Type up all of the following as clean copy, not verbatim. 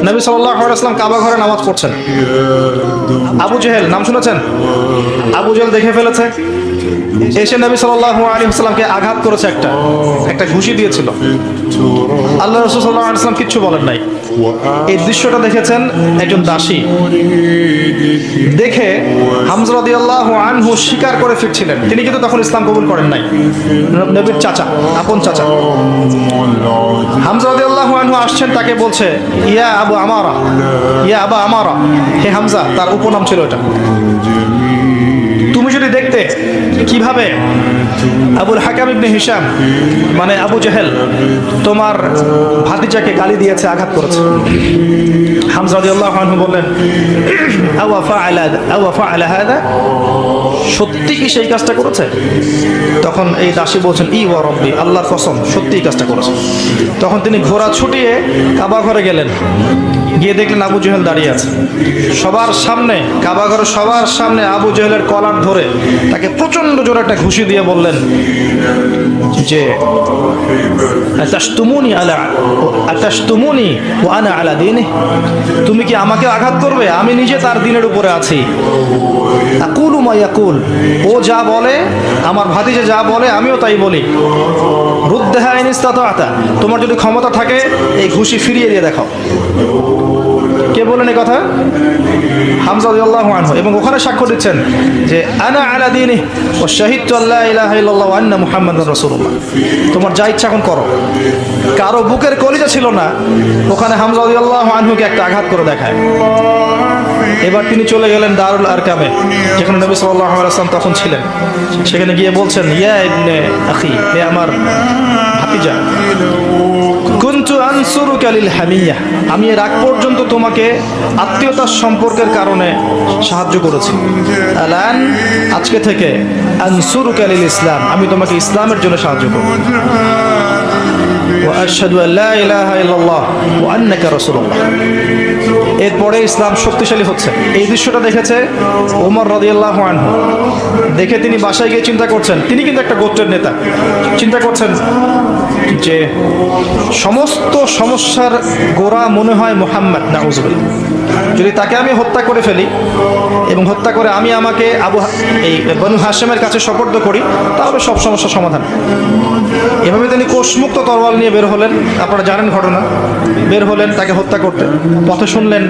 নবী সাল্লাল্লাহু আলাইহি ওয়াসাল্লাম কাবা ঘরে নামাজ পড়ছেন। আবু জেহেল নাম শুনেছেন? আবু জেহেল দেখে ফেলেছে, এসে নবী সাল্লাল্লাহু আলাইহি ওয়াসাল্লামকে আঘাত করেছে, একটা ঘুষি দিয়েছিল। আল্লাহ রাসূল সাল্লাল্লাহু আলাইহি ওয়াসাল্লাম কিচ্ছু বলেন নাই। এই দৃশ্যটা দেখেছেন একজন দাসী, দেখে হামজা রাদিয়াল্লাহু আনহু স্বীকার করে ফিরছিলেন। তিনি কিন্তু তখন ইসলাম কবুল করেন নাই, নবীর চাচা, আপন চাচা। হামজা রাদিয়াল্লাহু আনহু আসছেন, তাকে বলছে ইয়া আবু আমারা, ইয়া আবা আমারা, হে হামজা, তার উপনাম ছিল এটা। তুমি যদি দেখতে কিভাবে আবুল হাকাম ইবনে হিশাম মানে আবু জেহেল তোমার ভাতিজাকে গালি দিয়েছে, আঘাত করেছে। হামজা রাদিয়াল্লাহু আনহু বললেন আওয়া ফাআলা হাদা, সত্যি কি সেই কাজটা করেছে? তখন এই দাসী বলছেন ই ওয়া রব্বি, আল্লাহর কসম সত্যি এই কাজটা করেছে। তখন তিনি ঘোড়া ছুটিয়ে কাবা ঘরে গেলেন, গিয়ে দেখলেন আবু জেহেল দাঁড়িয়ে আছে সবার সামনে, কাবা ঘরে সবার সামনে আবু জেহেলের কলার ধরে তাকে প্রচন্ড জোরে একটা ঘুষি দিয়ে বললেন যে আতাশতুমুনি ওয়া আনা আলা দীনি, তুমি কি আমাকে আঘাত করবে? আমি নিজে তার দিনের উপরে আছি। আকুলু মা ইয়াকুল, ও যা বলে, আমার ভাতিজা যা বলে আমিও তাই বলি। রুদ্দাহা ইন ইসতাতা'তা, তোমার যদি ক্ষমতা থাকে এই ঘুষি ফিরিয়ে দিয়ে দেখাও। কে বলেন এই কথা? হামজা রাদিয়াল্লাহু আনহু। এবং ওখানে সাক্ষ্য দিচ্ছেন যে আনা আলা দীনি ওয়া শাহিদতু আল্লা ইলাহা ইল্লাল্লাহ ওয়া আন্না মুহাম্মাদুর রাসূলুল্লাহ। তোমার যা ইচ্ছা এখন করো। কারো বুকের কলিজা ছিল না, ওখানে হামজা রাদিয়াল্লাহু আনহুকে একটা আঘাত করে দেখায়। এবার তিনি চলে গেলেন দারুল আরকামে, যেখানে নবী সাল্লাল্লাহু আলাইহি ওয়াসাল্লাম তখন ছিলেন। সেখানে গিয়ে বলছেন ইয়া ইবনে আখি, হে আমার ভাতিজা, কুনতু আনসুরুকা লিল হামিয়া, আমি এর আগ পর্যন্ত তোমাকে আত্মীয়তার সম্পর্কের কারণে সাহায্য করেছি। আলান, আজকে থেকে আনসুরুকা লিল ইসলাম, আমি তোমাকে ইসলামের জন্য সাহায্য করব। ওয়া আশহাদু আল্লা ইলাহা ইল্লাল্লাহ ওয়া আন্নাকা রাসূলুল্লাহ। এরপরে ইসলাম শক্তিশালী হচ্ছে। এই দৃশ্যটা দেখেছে ওমর রাদিয়াল্লাহু আনহু। দেখে তিনি বাসায় গিয়ে চিন্তা করছেন, তিনি কিন্তু একটা গোত্রের নেতা, চিন্তা করছেন যে সমস্ত সমস্যার গোড়া মনে হয় মুহাম্মদ, নাউযুবিল্লাহ। যদি তাকে আমি হত্যা করে ফেলি এবং হত্যা করে আমি আমাকে এই বনু হাশেমের কাছে সুপর্দ করি, তাহলে সব সমস্যার সমাধান। এভাবে তিনি কোষমুক্ত তরোয়াল নিয়ে বের হলেন। আপনারা জানেন ঘটনা। বের হলেন তাকে হত্যা করতে। পথে শুনলেন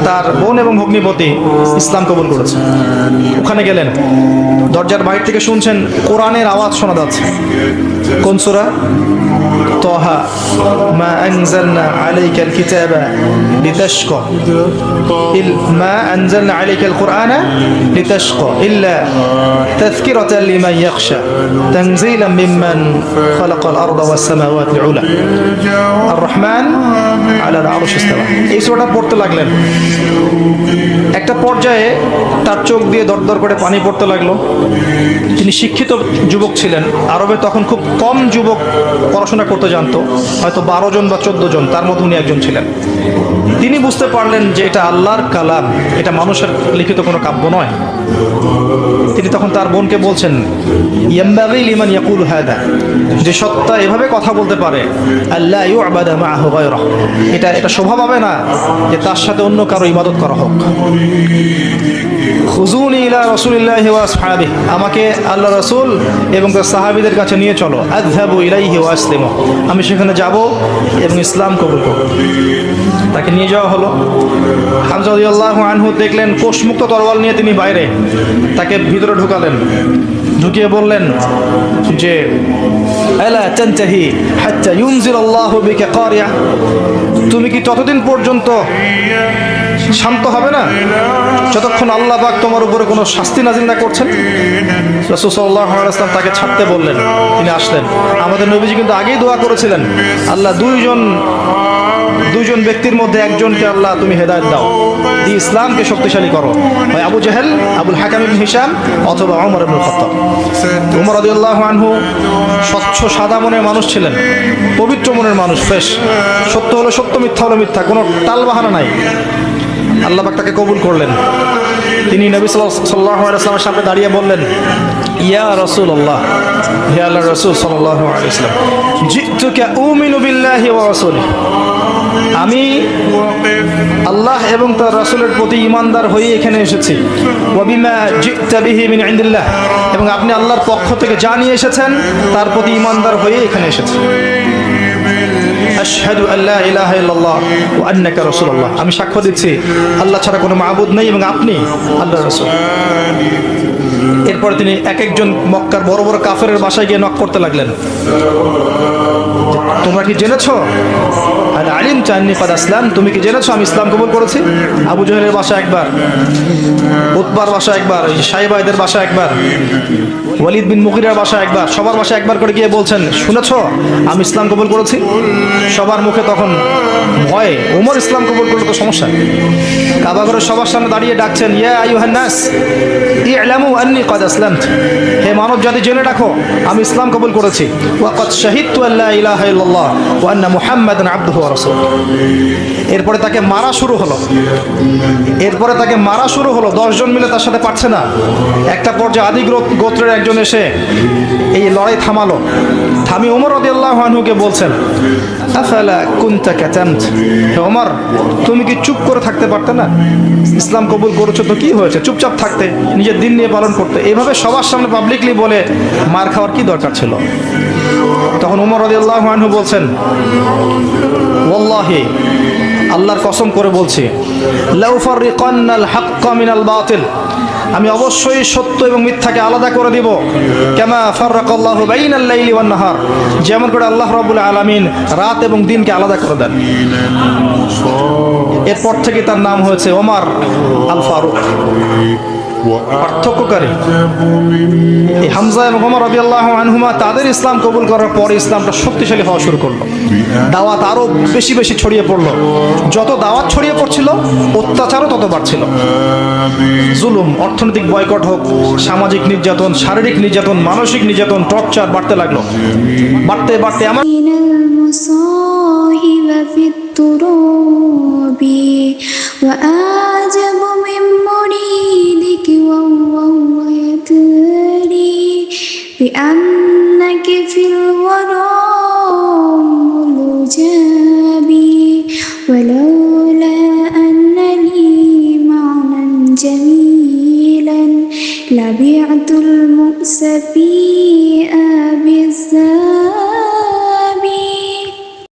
তার বোন এবং ভগ্নিপতি ইসলাম কবুল করেছে। ওখানে গেলেন, দরজার বাইরে থেকে শুনছেন কোরআনের আওয়াজ শোনা যাচ্ছে। কোন সূরা? তাহা, মা আনজালনা আলাইকাল কিতাবা লিতাশকা, মা আনজালনা আলাইকাল কুরআনা লিতাশকা ইল্লা তাযকিরাতান লিমান ইয়াখশা তানজিলাম মিম্মান খালাকাল আরদা ওয়াস সামাওয়াতি উলা আর রহমান আলাল আরশ ইস্তাওয়া। এই সূরাটা পড়তে লাগলেন। একটা পর্যায়ে তার চোখ দিয়ে দরদর করে পানি পড়তে লাগলো। তিনি শিক্ষিত যুবক ছিলেন। আরবে তখন খুব কম যুবক পড়াশোনা করতে জানতো, হয়তো 12 জন বা 14 জন, তার মধ্যে উনি একজন ছিলেন। তিনি বুঝতে পারলেন যে এটা আল্লাহর কালাম, এটা মানুষের লিখিত কোনো কাব্য নয়। তিনি তখন তার বোনকে বলছেন ইয়ামবাগি লিমান ইয়াকুলু হাদা, যে সত্তা এভাবে কথা বলতে পারে, আল্লা ইউবাদা মাআহু গায়রা, এটা শোভা পাবে না যে তার সাথে অন্য কারো ইবাদত করা হোক। খুজুনি ইলা রাসূলিল্লাহি ওয়া আসহাবিহি, আমাকে আল্লাহ রাসূল এবং তার সাহাবীদের কাছে নিয়ে চলো। আযহাবু ইলাইহি ওয়া আসলিমু, আমি সেখানে যাব এবং ইসলাম কবুল করব। তাকে নিয়ে যাওয়া হলো। হামজা রাদিয়াল্লাহু আনহু দেখলেন কোষমুক্ত তরোয়াল নিয়ে তিনি বাইরে, তাকে ভিতরে ঢুকালেন। ঢুকিয়ে বললেন যে আলা তানতাহি হাত্তা ইউনজিলাল্লাহু বিকা কারিয়া, তুমি কি ততদিন পর্যন্ত শান্ত হবে না যতক্ষণ আল্লাহ পাক তোমার উপরে কোনো শাস্তি নাজিল না করছেন? রাসূল সাল্লাল্লাহু আলাইহি ওয়াসাল্লাম তাকে ছাড়তে বললেন। তিনি আসলেন। আমাদের নবীজি কিন্তু আগেই দোয়া করেছিলেন, আল্লাহ দুইজন ব্যক্তির মধ্যে একজনকে আল্লাহ তুমি হেদায়েত দাও, দিয়ে ইসলামকে শক্তিশালী করো, হয় আবু জেহেল, আবুল হাকাম ইবনে হিশাম, অথবা ওমর ইবনে খাত্তাব। ওমর রাদিয়াল্লাহু আনহু স্বচ্ছ সাদা মনের মানুষ ছিলেন, পবিত্র মনের মানুষ, ফ্রেশ। সত্য হলো সত্য, মিথ্যা হলো মিথ্যা, কোনো টালবাহানা নাই। আল্লাহ পাক তাকে কবুল করলেন। তিনি নবী সাল্লাল্লাহু আলাইহি ওয়াসাল্লামের সামনে দাঁড়িয়ে বললেন ইয়া রাসূলুল্লাহ, হে আল্লাহর রাসূল সাল্লাল্লাহু আলাইহি ওয়াসাল্লাম, জিতুকা উমিনু বিল্লাহি ওয়া রাসূলিহি, আমি আল্লাহ এবং তার রাসূলের প্রতি ঈমানদার হয়ে এখানে এসেছি। ওয়া বিমা জি'তা বিহি মিন ইনদিল্লাহ, এবং আপনি আল্লাহর পক্ষ থেকে যা নিয়ে এসেছেন তার প্রতি ঈমানদার হয়ে এখানে এসেছি। আশহাদু আল্লা ইলাহা ইল্লাল্লাহ ওয়া আন্নাকা রাসূলুল্লাহ, আমি সাক্ষ্য দিচ্ছি আল্লাহ ছাড়া কোনো মাবুদ নেই এবং আপনি আল্লাহর রাসূল। এরপর তিনি এক একজন মক্কার বড় বড় কাফেরের বাসায় গিয়ে নক করতে লাগলেন, তোমরা কি জেনেছো আলিম চাননি কাদ আসলাম, তুমি কি জেনেছো আমি ইসলাম কবুল করেছি? আবু জাহেলের বাসা একবার, উতবার বাসা একবার, সাইবা এদের বাসা একবার, ওয়ালিদ বিন মুগিরার বাসা একবার, সবার বাসা একবার করে গিয়ে বলছেন, শুনেছো আমি ইসলাম কবুল করেছি? সবার মুখে তখন ভয়ে, ওমর ইসলাম কবুল করলে তো সমস্যা। কাবা ঘরের সবার সামনে দাঁড়িয়ে ডাকছেন, ইয়া আইয়ুহান নাস ই'লামু আন্নী কাদ আসলামতু, হে মানব জাতি জেনে রাখো আমি ইসলাম কবুল করেছি। ওয়া কাদ শাহিদতু আল্লা ইলাহা ইল্লাল্লাহ ওয়া আন্না মুহাম্মাদান আবদুহু ওয়া রাসূলুহু। এরপরে তাকে মারা শুরু হলো, এরপরে তাকে মারা শুরু হলো। 10 জন মিলে তার সাথে পারছে না। একটা পর্যায়ে আদি গোত্রের একজন এসে এই লড়াই থামালো। থামি ওমর রাদিয়াল্লাহু আনহুকে বলছেন, আফালা কুনতা কাতামত, হে ওমর তুমি কি চুপ করে থাকতে পারতে না? ইসলাম কবুল করেছো তো কি হয়েছে, চুপচাপ থাকতে, নিজের দিন নিয়ে পালন করতে। এইভাবে সবার সামনে পাবলিকলি বলে মার খাওয়ার কি দরকার ছিল? তখন ওমর রাদিয়াল্লাহু আনহু বলছেন, ওয়াল্লাহি আল্লাহর কসম করে বলছি, লাউ ফাররিকান্নাল হাক্কা মিনাল বাতিল, আমি অবশ্যই সত্য এবং মিথ্যাকে আলাদা করে দিব। কামা ফাররাকাল্লাহু বাইনাল লাইলি ওয়ান নাহার, যেমন করে আল্লাহ রাব্বুল আলামিন রাত এবং দিনকে আলাদা করে দেন। এরপর থেকে তার নাম হয়েছে ওমর আল ফারুক, পার্থক্যকারী। এই হামজা এবং ওমর রাদিয়াল্লাহু আনহুমা তাদের ইসলাম কবুল করার পরে ইসলামটা শক্তিশালী হওয়া শুরু করলো। দাওয়াত আরো বেশি বেশি ছড়িয়ে পড়লো। যত দাওয়াত ছড়িয়ে পড়ছিল অত্যাচারও তত বাড়ছিল। জুলুম, অর্থনৈতিক বয়কট হোক, সামাজিক নির্যাতন, শারীরিক নির্যাতন, মানসিক নির্যাতন, টর্চার বাড়তে লাগলো। বাড়তে বাড়তে আমার وأعجب من مريدك وهو يدري بأنك في الورى ملجبي ولولا أن لي معنى جميلا لبعت المؤسفين